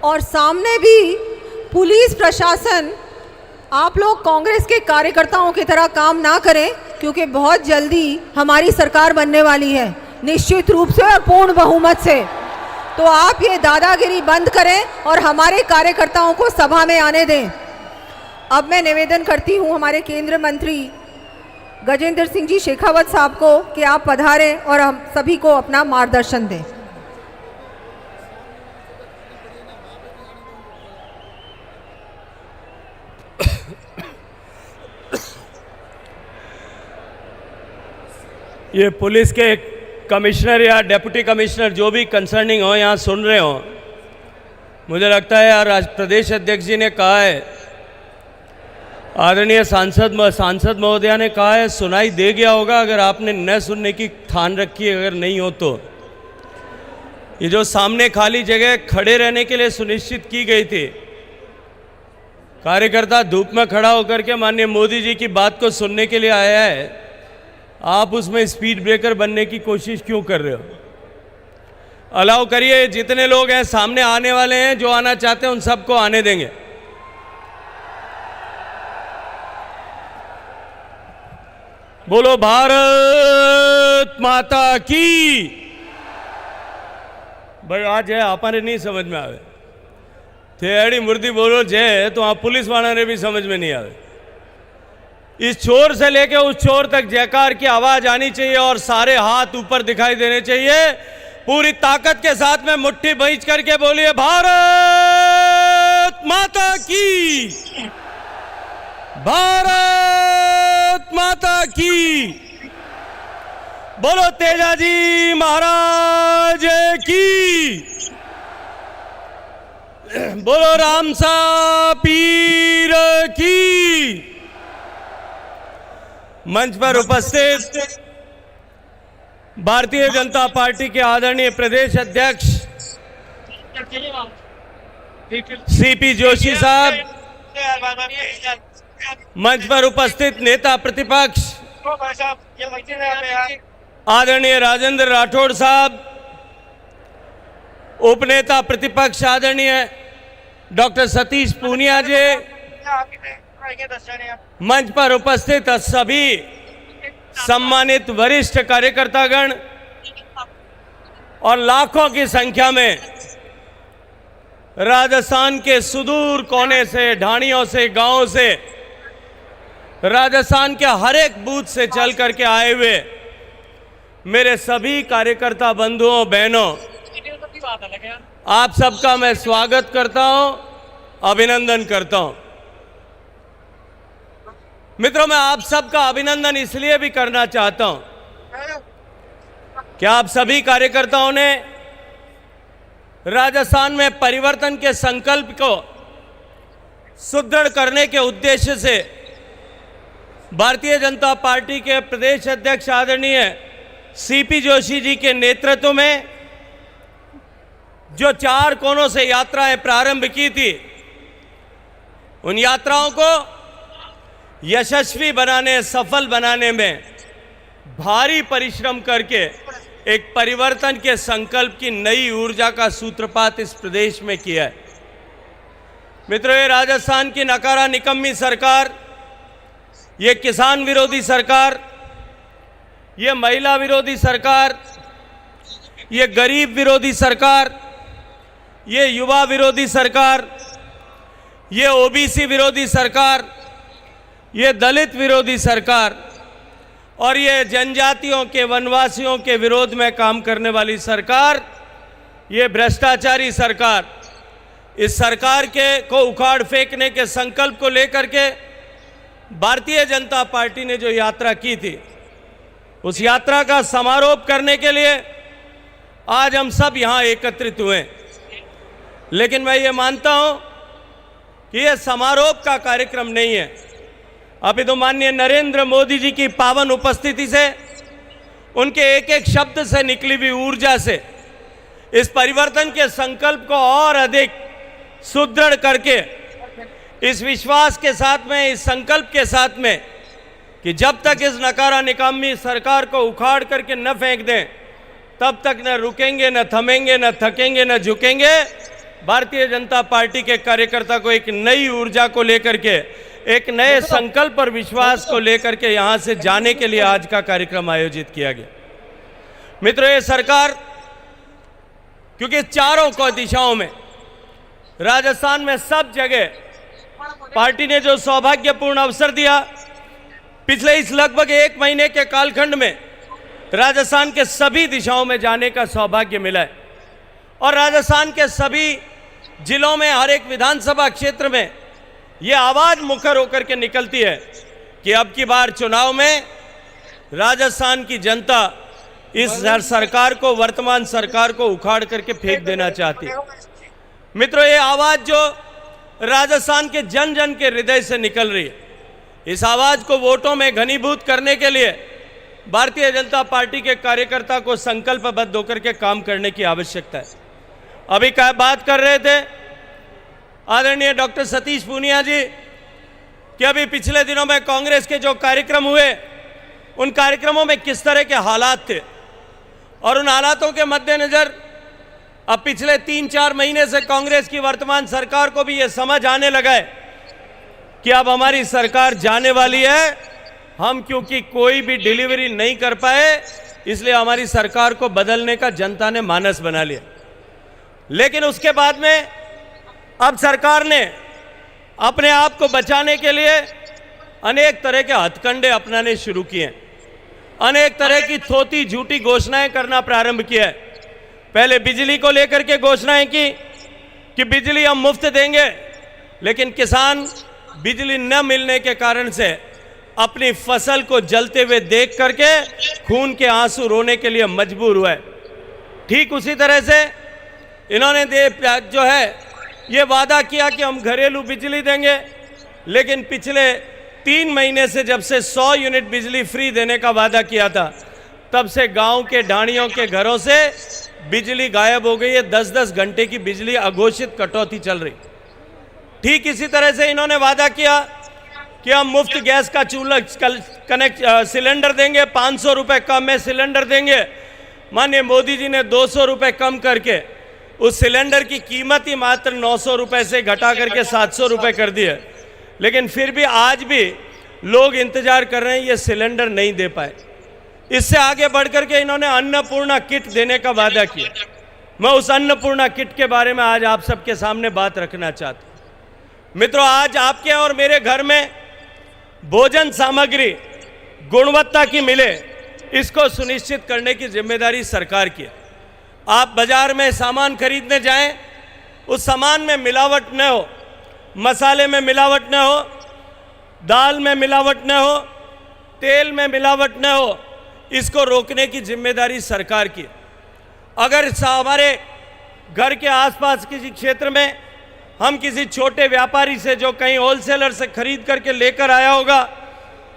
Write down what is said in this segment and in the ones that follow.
और सामने भी पुलिस प्रशासन आप लोग कांग्रेस के कार्यकर्ताओं की तरह काम ना करें, क्योंकि बहुत जल्दी हमारी सरकार बनने वाली है, निश्चित रूप से और पूर्ण बहुमत से। तो आप ये दादागिरी बंद करें और हमारे कार्यकर्ताओं को सभा में आने दें। अब मैं निवेदन करती हूँ हमारे केंद्रीय मंत्री गजेंद्र सिंह जी शेखावत साहब को कि आप पधारें और हम सभी को अपना मार्गदर्शन दें। ये पुलिस के कमिश्नर या डिप्टी कमिश्नर जो भी कंसर्निंग हो यहाँ सुन रहे हो, मुझे लगता है यार, आज प्रदेश अध्यक्ष जी ने कहा है, आदरणीय सांसद महोदया ने कहा है, सुनाई दे गया होगा अगर आपने न सुनने की ठान रखी है, अगर नहीं हो तो। ये जो सामने खाली जगह खड़े रहने के लिए सुनिश्चित की गई थी, कार्यकर्ता धूप में खड़ा होकर के माननीय मोदी जी की बात को सुनने के लिए आया है, आप उसमें स्पीड ब्रेकर बनने की कोशिश क्यों कर रहे हो? अलाउ करिए, जितने लोग हैं सामने आने वाले हैं, जो आना चाहते हैं उन सबको आने देंगे। बोलो भारत माता की। भाई आज है हमारे नहीं समझ में आवे थे अड़ी मूर्ति बोलो जय, तो आप पुलिस वाला ने भी समझ में नहीं आवे। इस छोर से लेके उस छोर तक जयकार की आवाज आनी चाहिए और सारे हाथ ऊपर दिखाई देने चाहिए। पूरी ताकत के साथ में मुट्ठी भींच करके बोलिए भारत माता की, भारत माता की। बोलो तेजाजी महाराज की, बोलो रामसा पीर की। मंच पर उपस्थित भारतीय जनता पार्टी के आदरणीय प्रदेश अध्यक्ष सीपी जोशी साहब, मंच पर उपस्थित नेता प्रतिपक्ष आदरणीय राजेंद्र राठौड़ साहब, उपनेता प्रतिपक्ष आदरणीय डॉक्टर सतीश पूनिया जी, मंच पर उपस्थित सभी सम्मानित वरिष्ठ कार्यकर्तागण और लाखों की संख्या में राजस्थान के सुदूर कोने से, ढाणियों से, गांवों से, राजस्थान के हर एक बूथ से चल करके आए हुए मेरे सभी कार्यकर्ता बंधुओं बहनों, आप सबका मैं स्वागत करता हूं, अभिनंदन करता हूं। मित्रों, मैं आप सबका अभिनंदन इसलिए भी करना चाहता हूं कि आप सभी कार्यकर्ताओं ने राजस्थान में परिवर्तन के संकल्प को सुदृढ़ करने के उद्देश्य से भारतीय जनता पार्टी के प्रदेश अध्यक्ष आदरणीय सीपी जोशी जी के नेतृत्व में जो 4 कोनों से यात्राएं प्रारंभ की थी, उन यात्राओं को यशस्वी बनाने, सफल बनाने में भारी परिश्रम करके एक परिवर्तन के संकल्प की नई ऊर्जा का सूत्रपात इस प्रदेश में किया है। मित्रों, ये राजस्थान की नकारा निकम्मी सरकार, ये किसान विरोधी सरकार, ये महिला विरोधी सरकार, ये गरीब विरोधी सरकार, ये युवा विरोधी सरकार, ये ओबीसी विरोधी सरकार, ये दलित विरोधी सरकार और ये जनजातियों के, वनवासियों के विरोध में काम करने वाली सरकार, ये भ्रष्टाचारी सरकार, इस सरकार के को उखाड़ फेंकने के संकल्प को लेकर के भारतीय जनता पार्टी ने जो यात्रा की थी, उस यात्रा का समारोप करने के लिए आज हम सब यहाँ एकत्रित हुए। लेकिन मैं ये मानता हूँ कि यह समारोप का कार्यक्रम नहीं है। अभी तो माननीय नरेंद्र मोदी जी की पावन उपस्थिति से, उनके एक एक शब्द से निकली हुई ऊर्जा से इस परिवर्तन के संकल्प को और अधिक सुदृढ़ करके, इस विश्वास के साथ में, इस संकल्प के साथ में कि जब तक इस नकारा निकामी सरकार को उखाड़ करके न फेंक दें, तब तक न रुकेंगे, न थमेंगे, न थकेंगे, न झुकेंगे। भारतीय जनता पार्टी के कार्यकर्ता को एक नई ऊर्जा को लेकर के, एक नए संकल्प और विश्वास को लेकर के यहां से जाने के लिए आज का कार्यक्रम आयोजित किया गया। मित्रों, ये सरकार, क्योंकि चारों को दिशाओं में, राजस्थान में सब जगह पार्टी ने जो सौभाग्यपूर्ण अवसर दिया, पिछले इस लगभग 1 महीने के कालखंड में राजस्थान के सभी दिशाओं में जाने का सौभाग्य मिला है और राजस्थान के सभी जिलों में, हर एक विधानसभा क्षेत्र में ये आवाज मुखर होकर के निकलती है कि अब की बार चुनाव में राजस्थान की जनता इस सरकार को, वर्तमान सरकार को उखाड़ करके फेंक देना चाहती है। मित्रों, ये आवाज जो राजस्थान के जन जन के हृदय से निकल रही है, इस आवाज को वोटों में घनीभूत करने के लिए भारतीय जनता पार्टी के कार्यकर्ता को संकल्पबद्ध होकर के काम करने की आवश्यकता है। अभी क्या बात कर रहे थे आदरणीय डॉक्टर सतीश पूनिया जी कि अभी पिछले दिनों में कांग्रेस के जो कार्यक्रम हुए, उन कार्यक्रमों में किस तरह के हालात थे और उन हालातों के मद्देनजर अब पिछले 3-4 महीने से कांग्रेस की वर्तमान सरकार को भी ये समझ आने लगा है कि अब हमारी सरकार जाने वाली है। हम क्योंकि कोई भी डिलीवरी नहीं कर पाए, इसलिए हमारी सरकार को बदलने का जनता ने मानस बना लिया। लेकिन उसके बाद में अब सरकार ने अपने आप को बचाने के लिए अनेक तरह के हथकंडे अपनाने शुरू किए, अनेक तरह की थोती झूठी घोषणाएं करना प्रारंभ किया है। पहले बिजली को लेकर के घोषणाएं की कि बिजली हम मुफ्त देंगे, लेकिन किसान बिजली न मिलने के कारण से अपनी फसल को जलते हुए देख करके खून के आंसू रोने के लिए मजबूर हुआ है। ठीक उसी तरह से इन्होंने जो है ये वादा किया कि हम घरेलू बिजली देंगे, लेकिन पिछले 3 महीने से जब से 100 यूनिट बिजली फ्री देने का वादा किया था, तब से गांव के ढाणियों के घरों से बिजली गायब हो गई है। 10-10 घंटे की बिजली अघोषित कटौती चल रही। ठीक इसी तरह से इन्होंने वादा किया कि हम मुफ्त गैस का चूल्हा सिलेंडर देंगे, 500 रुपये कम में सिलेंडर देंगे। माननीय मोदी जी ने 200 रुपये कम करके उस सिलेंडर की कीमत ही मात्र 900 रुपये से घटा करके 700 रुपये कर दी है। लेकिन फिर भी आज भी लोग इंतजार कर रहे हैं, ये सिलेंडर नहीं दे पाए। इससे आगे बढ़ करके इन्होंने अन्नपूर्णा किट देने का वादा किया। मैं उस अन्नपूर्णा किट के बारे में आज आप सबके सामने बात रखना चाहता हूं। मित्रों, आज आपके और मेरे घर में भोजन सामग्री गुणवत्ता की मिले, इसको सुनिश्चित करने की जिम्मेदारी सरकार की है। आप बाजार में सामान खरीदने जाएं, उस सामान में मिलावट न हो, मसाले में मिलावट न हो, दाल में मिलावट न हो, तेल में मिलावट न हो, इसको रोकने की जिम्मेदारी सरकार की है। अगर हमारे घर के आसपास किसी क्षेत्र में हम किसी छोटे व्यापारी से जो कहीं होलसेलर से खरीद करके लेकर आया होगा,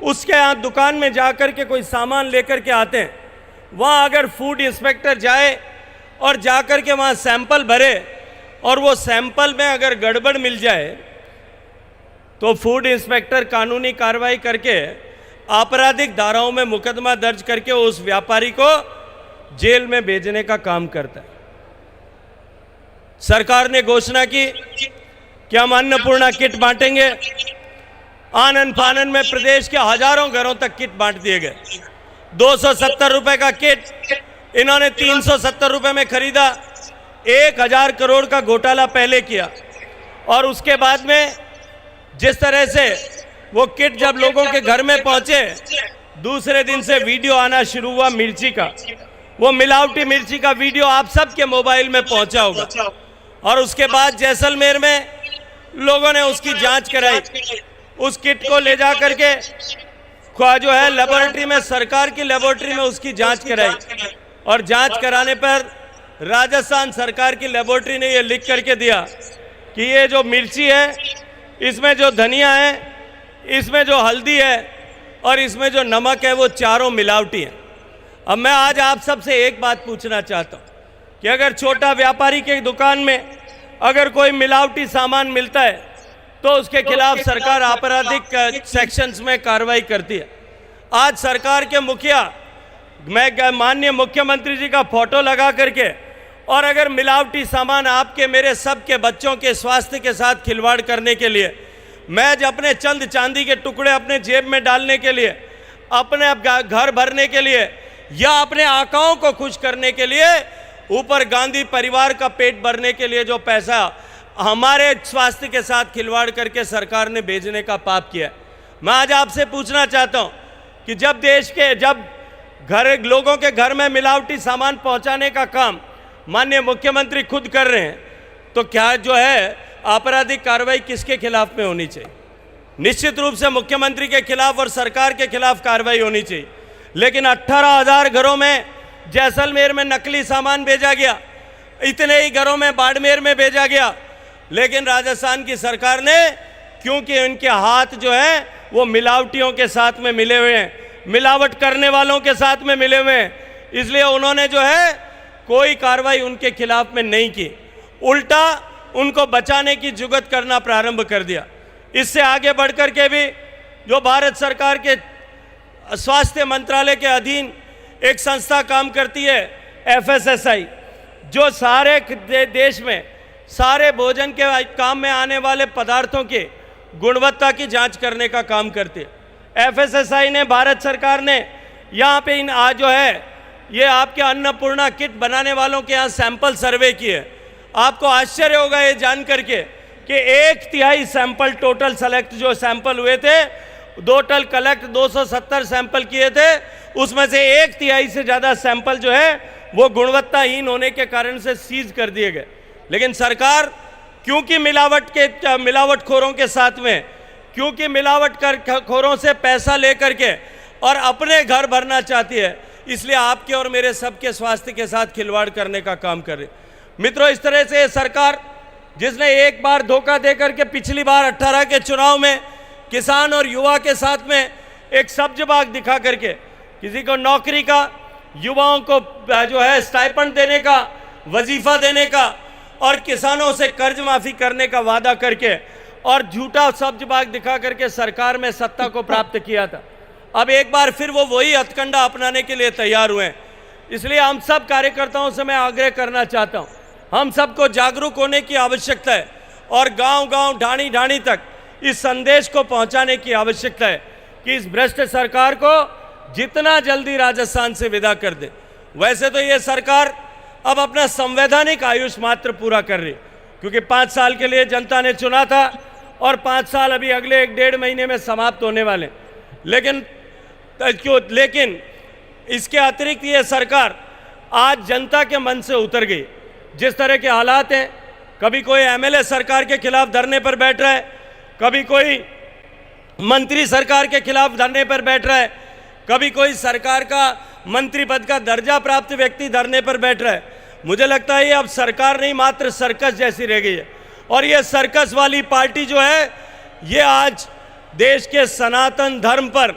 उसके यहाँ दुकान में जाकर के कोई सामान लेकर के आते हैं, वहाँ अगर फूड इंस्पेक्टर जाए और जाकर के वहाँ सैंपल भरे और वो सैंपल में अगर गड़बड़ मिल जाए, तो फूड इंस्पेक्टर कानूनी कार्रवाई करके आपराधिक धाराओं में मुकदमा दर्ज करके उस व्यापारी को जेल में भेजने का काम करता है। सरकार ने घोषणा की कि हम अन्नपूर्णा किट बांटेंगे। आनन फानन में प्रदेश के हजारों घरों तक किट बांट दिए गए। 270 रुपए का किट इन्होंने 370 रुपए में खरीदा। 1000 करोड़ का घोटाला पहले किया और उसके बाद में जिस तरह से वो किट जब लोगों के घर में पहुंचे, दूसरे दिन से वीडियो आना शुरू हुआ मिर्ची का। वो मिलावटी मिर्ची का वीडियो आप सबके मोबाइल में पहुंचा होगा। और उसके बाद जैसलमेर में लोगों ने उसकी जांच कराई। उस किट को ले जा करके जो है लेबोरेटरी में, सरकार की लेबोरेटरी में उसकी जांच कराई और जांच कराने पर राजस्थान सरकार की लेबोरेटरी ने ये लिख करके दिया कि ये जो मिर्ची है, इसमें जो धनिया है, इसमें जो हल्दी है और इसमें जो नमक है, वो चारों मिलावटी हैं। अब मैं आज आप सबसे एक बात पूछना चाहता हूँ कि अगर छोटा व्यापारी के दुकान में अगर कोई मिलावटी सामान मिलता है तो उसके खिलाफ सरकार आपराधिक सेक्शंस में कार्रवाई करती है। आज सरकार के मुखिया, मैं माननीय मुख्यमंत्री जी का फोटो लगा करके और अगर मिलावटी सामान आपके मेरे सबके बच्चों के स्वास्थ्य के साथ खिलवाड़ करने के लिए, महज अपने चंद चांदी के टुकड़े अपने जेब में डालने के लिए, अपने घर भरने के लिए या अपने आकाओं को खुश करने के लिए, ऊपर गांधी परिवार का पेट भरने के लिए जो पैसा हमारे स्वास्थ्य के साथ खिलवाड़ करके सरकार ने भेजने का पाप किया। मैं आज आपसे पूछना चाहता हूं कि जब लोगों के घर में मिलावटी सामान पहुंचाने का काम माननीय मुख्यमंत्री खुद कर रहे हैं, तो क्या जो है आपराधिक कार्रवाई किसके खिलाफ में होनी चाहिए? निश्चित रूप से मुख्यमंत्री के खिलाफ और सरकार के खिलाफ कार्रवाई होनी चाहिए। लेकिन 18,000 घरों में जैसलमेर में नकली सामान भेजा गया, इतने ही घरों में बाड़मेर में भेजा गया, लेकिन राजस्थान की सरकार ने, क्योंकि उनके हाथ जो है वो मिलावटियों के साथ में मिले हुए हैं, मिलावट करने वालों के साथ में मिले हुए हैं, इसलिए उन्होंने जो है कोई कार्रवाई उनके खिलाफ में नहीं की, उल्टा उनको बचाने की जुगत करना प्रारंभ कर दिया। इससे आगे बढ़कर के भी जो भारत सरकार के स्वास्थ्य मंत्रालय के अधीन एक संस्था काम करती है, FSSAI, जो सारे देश में सारे भोजन के काम में आने वाले पदार्थों की गुणवत्ता की जांच करने का काम करती है। FSSAI ने, भारत सरकार ने यहाँ पे आज जो है ये आपके अन्नपूर्णा किट बनाने वालों के यहाँ सैंपल सर्वे किए। आपको आश्चर्य होगा ये जान करके कि 1/3 सैंपल टोटल सेलेक्ट जो सैंपल हुए थे, टोटल कलेक्ट 270 सैंपल किए थे, उसमें से 1/3 से ज़्यादा सैंपल जो है वो गुणवत्ताहीन होने के कारण से सीज कर दिए गए। लेकिन सरकार क्योंकि मिलावटखोरों के साथ में, क्योंकि मिलावटखोरों से पैसा लेकर के और अपने घर भरना चाहती है, इसलिए आपके और मेरे सबके स्वास्थ्य के साथ खिलवाड़ करने का काम कर रही। मित्रों, इस तरह से सरकार जिसने एक बार धोखा देकर के पिछली बार 18 के चुनाव में किसान और युवा के साथ में एक सब्ज बाग दिखा करके किसी को नौकरी का, युवाओं को जो है स्टाइपेंड देने का, वजीफा देने का और किसानों से कर्ज माफी करने का वादा करके और झूठा सब्ज बाग दिखा करके सरकार में सत्ता को प्राप्त किया था। अब एक बार फिर वो वही हथकंडा अपनाने के लिए तैयार हुए हैं। इसलिए हम सब कार्यकर्ताओं से मैं आग्रह करना चाहता हूं, हम सबको जागरूक होने की आवश्यकता है और गांव-गांव, ढाणी-ढाणी तक इस संदेश को पहुंचाने की आवश्यकता है कि इस भ्रष्ट सरकार को जितना जल्दी राजस्थान से विदा कर दे। वैसे तो ये सरकार अब अपना संवैधानिक आयुष मात्र पूरा कर रही, क्योंकि 5 साल के लिए जनता ने चुना था और 5 साल अभी अगले 1-1.5 महीने में समाप्त होने वाले। लेकिन इसके अतिरिक्त ये सरकार आज जनता के मन से उतर गई। जिस तरह के हालात हैं, कभी कोई MLA सरकार के खिलाफ धरने पर बैठ रहा है, कभी कोई मंत्री सरकार के खिलाफ धरने पर बैठ रहा है, कभी कोई सरकार का मंत्री पद का दर्जा प्राप्त व्यक्ति धरने पर बैठ रहा है। मुझे लगता है ये अब सरकार नहीं, मात्र सर्कस जैसी रह गई है। और ये सर्कस वाली पार्टी जो है, ये आज देश के सनातन धर्म पर,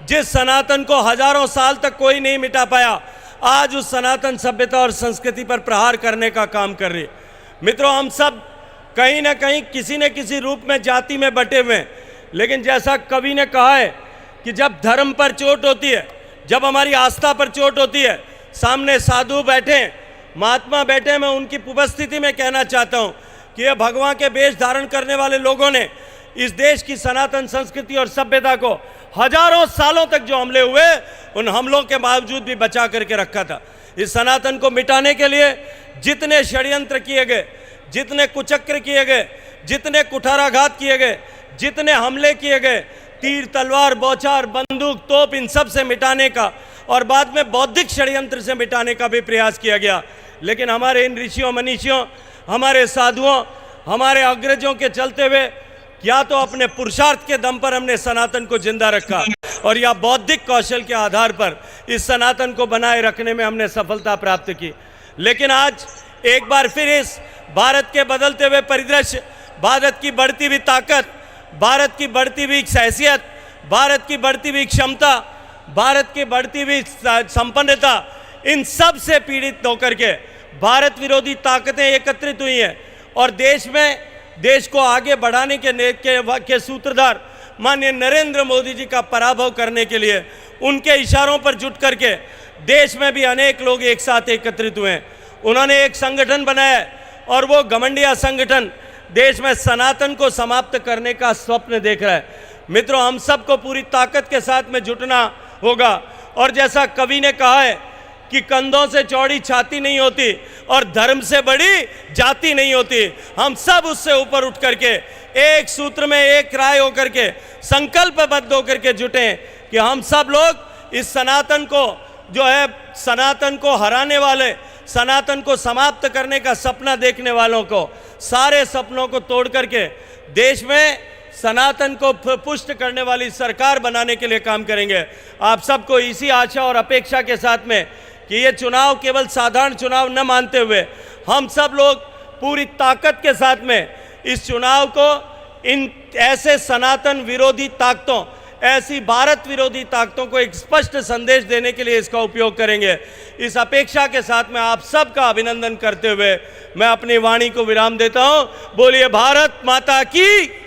जिस सनातन को हजारों साल तक कोई नहीं मिटा पाया, आज उस सनातन सभ्यता और संस्कृति पर प्रहार करने का काम कर रही है। मित्रों, हम सब कहीं ना कहीं किसी न किसी रूप में जाति में बटे हुए हैं, लेकिन जैसा कवि ने कहा है कि जब धर्म पर चोट होती है, जब हमारी आस्था पर चोट होती है, सामने साधु बैठे, महात्मा बैठे, मैं उनकी उपस्थिति में कहना चाहता हूँ कि ये भगवान के वेश धारण करने वाले लोगों ने इस देश की सनातन संस्कृति और सभ्यता को हजारों सालों तक जो हमले हुए, उन हमलों के बावजूद भी बचा करके रखा था। इस सनातन को मिटाने के लिए जितने षड्यंत्र किए गए, जितने कुचक्र किए गए, जितने कुठाराघात किए गए, जितने हमले किए गए, तीर तलवार बौछार बंदूक तोप, इन सब से मिटाने का और बाद में बौद्धिक षड्यंत्र से मिटाने का भी प्रयास किया गया। लेकिन हमारे इन ऋषियों मनीषियों, हमारे साधुओं, हमारे अग्रजों के चलते हुए या तो अपने पुरुषार्थ के दम पर हमने सनातन को जिंदा रखा और या बौद्धिक कौशल के आधार पर इस सनातन को बनाए रखने में हमने सफलता प्राप्त की। लेकिन आज एक बार फिर इस भारत के बदलते हुए परिदृश्य, भारत की बढ़ती हुई ताकत, भारत की बढ़ती हुई हैसियत, भारत की बढ़ती हुई क्षमता, भारत की बढ़ती हुई संपन्नता, इन सब से पीड़ित होकर के भारत विरोधी ताकतें एकत्रित हुई हैं और देश को आगे बढ़ाने के सूत्रधार माननीय नरेंद्र मोदी जी का पराभव करने के लिए उनके इशारों पर जुट करके देश में भी अनेक लोग एक साथ एकत्रित हुए हैं उन्होंने एक संगठन बनाया है और वो घमंडिया संगठन देश में सनातन को समाप्त करने का स्वप्न देख रहा है। मित्रों, हम सबको पूरी ताकत के साथ में जुटना होगा और जैसा कवि ने कहा है कि कंधों से चौड़ी छाती नहीं होती और धर्म से बड़ी जाति नहीं होती। हम सब उससे ऊपर उठ करके एक सूत्र में एक राय होकर के संकल्पबद्ध होकर के जुटें कि हम सब लोग इस सनातन को जो है, सनातन को हराने वाले, सनातन को समाप्त करने का सपना देखने वालों को, सारे सपनों को तोड़ करके देश में सनातन को पुष्ट करने वाली सरकार बनाने के लिए काम करेंगे। आप सबको इसी आशा और अपेक्षा के साथ में कि ये चुनाव केवल साधारण चुनाव न मानते हुए हम सब लोग पूरी ताकत के साथ में इस चुनाव को इन ऐसे सनातन विरोधी ताकतों, ऐसी भारत विरोधी ताकतों को एक स्पष्ट संदेश देने के लिए इसका उपयोग करेंगे। इस अपेक्षा के साथ में आप सबका अभिनंदन करते हुए मैं अपनी वाणी को विराम देता हूं। बोलिए भारत माता की।